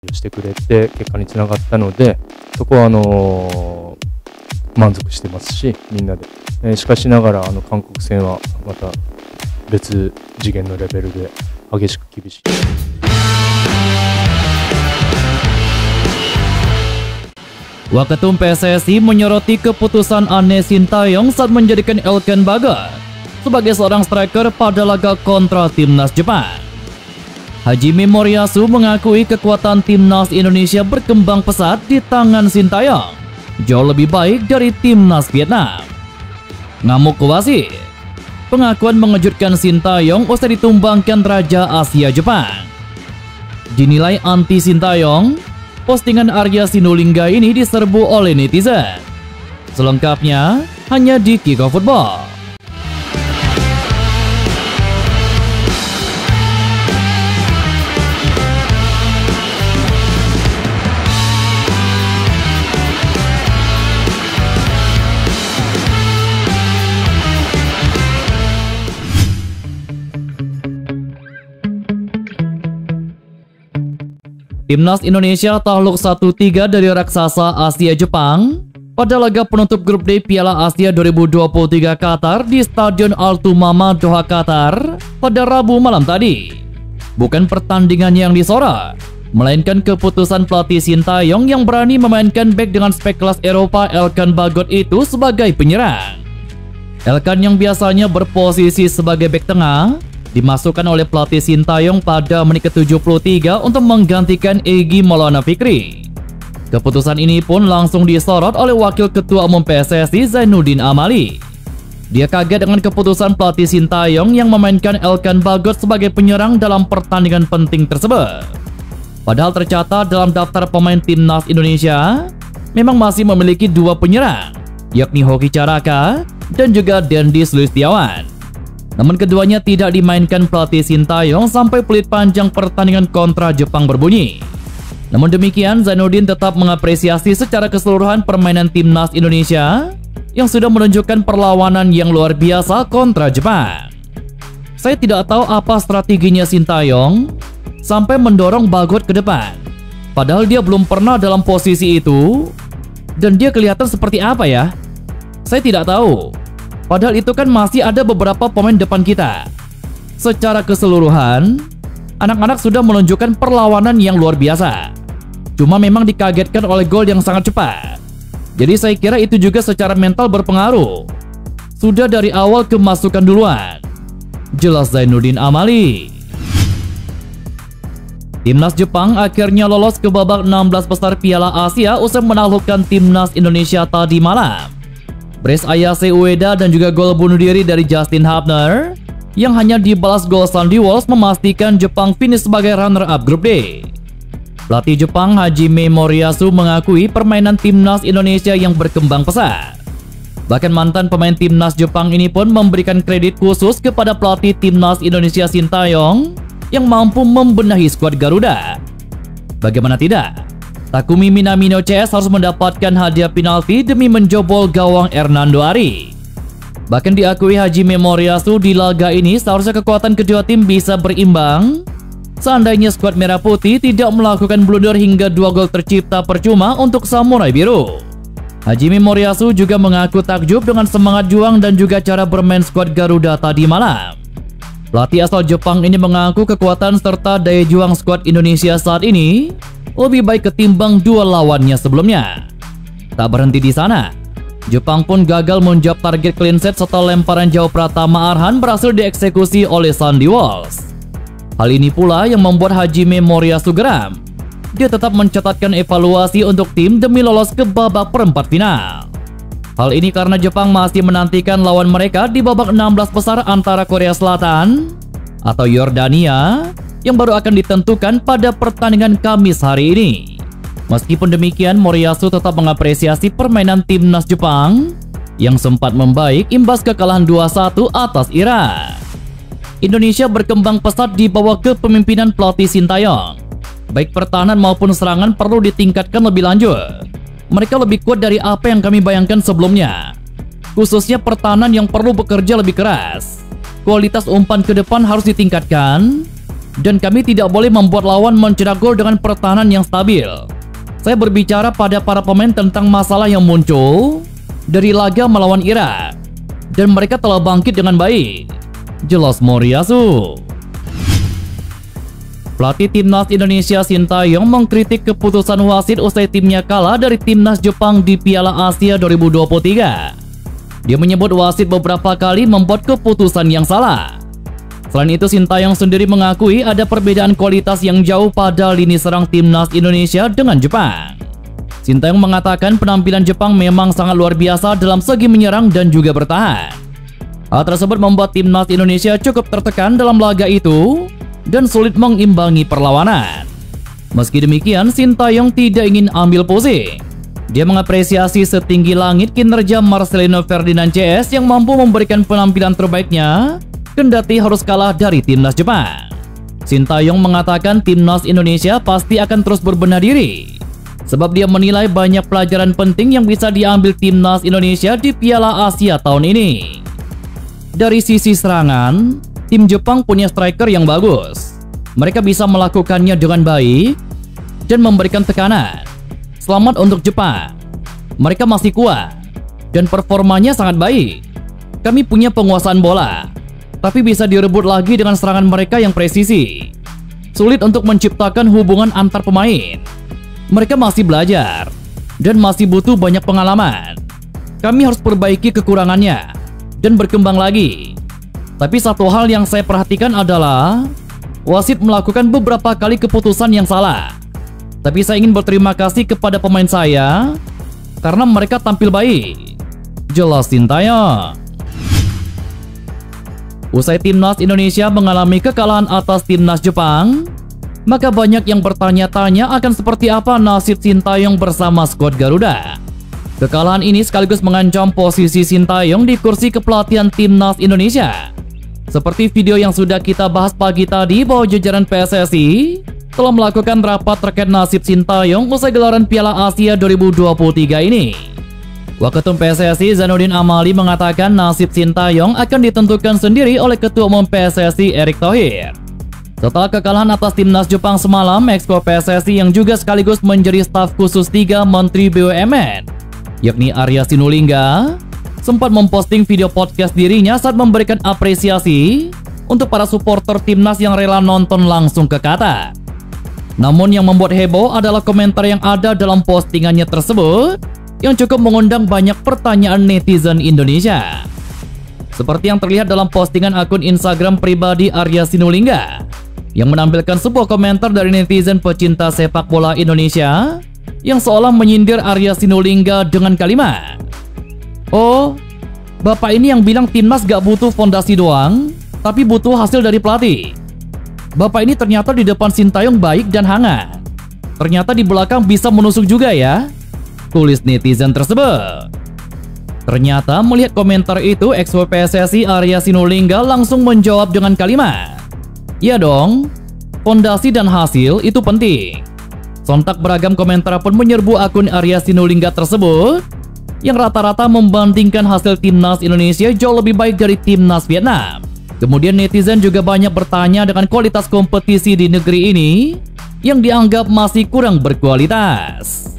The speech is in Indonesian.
してくれて結果につながったので、そこは満足してますし、みんなで、しかしながら韓国戦はまた別次元のレベルで激しく厳しい。Waketum PSSI menyoroti keputusan Anne Sintayong saat menjadikan Elkan Bagot sebagai seorang striker pada laga kontra timnas Jepang. Hajime Moriyasu mengakui kekuatan timnas Indonesia berkembang pesat di tangan Sintayong jauh lebih baik dari timnas Vietnam. Ngamuk wasit. Pengakuan mengejutkan Sintayong usai ditumbangkan Raja Asia Jepang. Dinilai anti Sintayong, postingan Arya Sinulinga ini diserbu oleh netizen. Selengkapnya hanya di Kickoff Football. Timnas Indonesia takluk 1-3 dari raksasa Asia Jepang pada laga penutup grup D Piala Asia 2023 Qatar di Stadion Al Thumama Doha, Qatar pada Rabu malam tadi. Bukan pertandingan yang disorot, melainkan keputusan pelatih Sintayong yang berani memainkan bek dengan spek kelas Eropa Elkan Bagot itu sebagai penyerang. Elkan yang biasanya berposisi sebagai bek tengah dimasukkan oleh pelatih Sintayong pada menit ke-73 untuk menggantikan Egy Maulana Fikri. Keputusan ini pun langsung disorot oleh Wakil Ketua Umum PSSI Zainuddin Amali. Dia kaget dengan keputusan pelatih Sintayong yang memainkan Elkan Bagot sebagai penyerang dalam pertandingan penting tersebut. Padahal tercatat dalam daftar pemain timnas Indonesia memang masih memiliki dua penyerang, yakni Hoki Caraka dan juga Dendi Sulistiawan. Namun keduanya tidak dimainkan pelatih Sintayong sampai peluit panjang pertandingan kontra Jepang berbunyi. Namun demikian, Zainuddin tetap mengapresiasi secara keseluruhan permainan timnas Indonesia yang sudah menunjukkan perlawanan yang luar biasa kontra Jepang. Saya tidak tahu apa strateginya Sintayong sampai mendorong Bagot ke depan. Padahal dia belum pernah dalam posisi itu dan dia kelihatan seperti apa ya? Saya tidak tahu. Padahal itu kan masih ada beberapa pemain depan kita. Secara keseluruhan, anak-anak sudah menunjukkan perlawanan yang luar biasa. Cuma memang dikagetkan oleh gol yang sangat cepat. Jadi saya kira itu juga secara mental berpengaruh. Sudah dari awal kemasukan duluan. Jelas Zainuddin Amali. Timnas Jepang akhirnya lolos ke babak 16 besar Piala Asia usai menaklukkan timnas Indonesia tadi malam. Brace Ayase Ueda dan juga gol bunuh diri dari Justin Hubner yang hanya dibalas gol Sandy Walsh memastikan Jepang finish sebagai runner-up grup D. Pelatih Jepang Hajime Moriyasu mengakui permainan timnas Indonesia yang berkembang pesat. Bahkan mantan pemain timnas Jepang ini pun memberikan kredit khusus kepada pelatih timnas Indonesia Sintayong yang mampu membenahi skuad Garuda. Bagaimana tidak? Takumi Minamino CS harus mendapatkan hadiah penalti demi menjobol gawang Hernando Ari. Bahkan diakui Hajime Moriyasu di laga ini seharusnya kekuatan kedua tim bisa berimbang seandainya skuad merah putih tidak melakukan blunder hingga 2 gol tercipta percuma untuk Samurai Biru. Hajime Moriyasu juga mengaku takjub dengan semangat juang dan juga cara bermain skuad Garuda tadi malam. Pelatih asal Jepang ini mengaku kekuatan serta daya juang skuad Indonesia saat ini lebih baik ketimbang dua lawannya sebelumnya. Tak berhenti di sana, Jepang pun gagal menjawab target clean set setelah lemparan jauh Pratama Arhan berhasil dieksekusi oleh Sandy Walsh. Hal ini pula yang membuat Hajime Moriyasu geram. Dia tetap mencatatkan evaluasi untuk tim demi lolos ke babak perempat final. Hal ini karena Jepang masih menantikan lawan mereka di babak 16 besar antara Korea Selatan atau Yordania yang baru akan ditentukan pada pertandingan Kamis hari ini. Meskipun demikian, Moriyasu tetap mengapresiasi permainan timnas Jepang yang sempat membaik imbas kekalahan 2-1 atas Irak. Indonesia berkembang pesat di bawah kepemimpinan pelatih Sintayong. Baik pertahanan maupun serangan perlu ditingkatkan lebih lanjut. Mereka lebih kuat dari apa yang kami bayangkan sebelumnya. Khususnya pertahanan yang perlu bekerja lebih keras. Kualitas umpan ke depan harus ditingkatkan Dan kami tidak boleh membuat lawan mencetak gol dengan pertahanan yang stabil. Saya berbicara pada para pemain tentang masalah yang muncul dari laga melawan Irak. Dan mereka telah bangkit dengan baik, jelas Moriyasu. Pelatih Timnas Indonesia Sintayong mengkritik keputusan wasit usai timnya kalah dari Timnas Jepang di Piala Asia 2023. Dia menyebut wasit beberapa kali membuat keputusan yang salah. Selain itu, Sintayong sendiri mengakui ada perbedaan kualitas yang jauh pada lini serang Timnas Indonesia dengan Jepang. Sintayong mengatakan penampilan Jepang memang sangat luar biasa dalam segi menyerang dan juga bertahan. Hal tersebut membuat Timnas Indonesia cukup tertekan dalam laga itu dan sulit mengimbangi perlawanan. Meski demikian, Sintayong tidak ingin ambil pusing. Dia mengapresiasi setinggi langit kinerja Marcelino Ferdinand CS yang mampu memberikan penampilan terbaiknya kendati harus kalah dari Timnas Jepang. Sintayong mengatakan Timnas Indonesia pasti akan terus berbenah diri, sebab dia menilai banyak pelajaran penting yang bisa diambil Timnas Indonesia di Piala Asia tahun ini. Dari sisi serangan, tim Jepang punya striker yang bagus. Mereka bisa melakukannya dengan baik dan memberikan tekanan. Selamat untuk Jepang. Mereka masih kuat dan performanya sangat baik. Kami punya penguasaan bola, tapi bisa direbut lagi dengan serangan mereka yang presisi. Sulit untuk menciptakan hubungan antar pemain. Mereka masih belajar dan masih butuh banyak pengalaman. Kami harus perbaiki kekurangannya dan berkembang lagi. Tapi satu hal yang saya perhatikan adalah wasit melakukan beberapa kali keputusan yang salah. Tapi saya ingin berterima kasih kepada pemain saya karena mereka tampil baik, jelas Sintayong. Usai Timnas Indonesia mengalami kekalahan atas Timnas Jepang, maka banyak yang bertanya-tanya akan seperti apa nasib Sintayong bersama skuad Garuda. Kekalahan ini sekaligus mengancam posisi Sintayong di kursi kepelatihan Timnas Indonesia. Seperti video yang sudah kita bahas pagi tadi bahwa jajaran PSSI telah melakukan rapat terkait nasib Sintayong usai gelaran Piala Asia 2023 ini. Waketum PSSI Zainuddin Amali mengatakan nasib Sintayong akan ditentukan sendiri oleh Ketua Umum PSSI Erick Thohir. Setelah kekalahan atas Timnas Jepang semalam, Exco PSSI yang juga sekaligus menjadi staf khusus 3 Menteri BUMN, yakni Arya Sinulinga, sempat memposting video podcast dirinya saat memberikan apresiasi untuk para supporter Timnas yang rela nonton langsung ke Qatar. Namun yang membuat heboh adalah komentar yang ada dalam postingannya tersebut yang cukup mengundang banyak pertanyaan netizen Indonesia. Seperti yang terlihat dalam postingan akun Instagram pribadi Arya Sinulinga yang menampilkan sebuah komentar dari netizen pecinta sepak bola Indonesia yang seolah menyindir Arya Sinulinga dengan kalimat, "Oh, Bapak ini yang bilang Timnas gak butuh fondasi doang, tapi butuh hasil dari pelatih. Bapak ini ternyata di depan Sintayong baik dan hangat. Ternyata di belakang bisa menusuk juga ya," tulis netizen tersebut. Ternyata melihat komentar itu, Exco PSSI Arya Sinulinga langsung menjawab dengan kalimat, "Ya dong, fondasi dan hasil itu penting." Sontak beragam komentar pun menyerbu akun Arya Sinulinga tersebut yang rata-rata membandingkan hasil Timnas Indonesia jauh lebih baik dari Timnas Vietnam. Kemudian netizen juga banyak bertanya dengan kualitas kompetisi di negeri ini yang dianggap masih kurang berkualitas.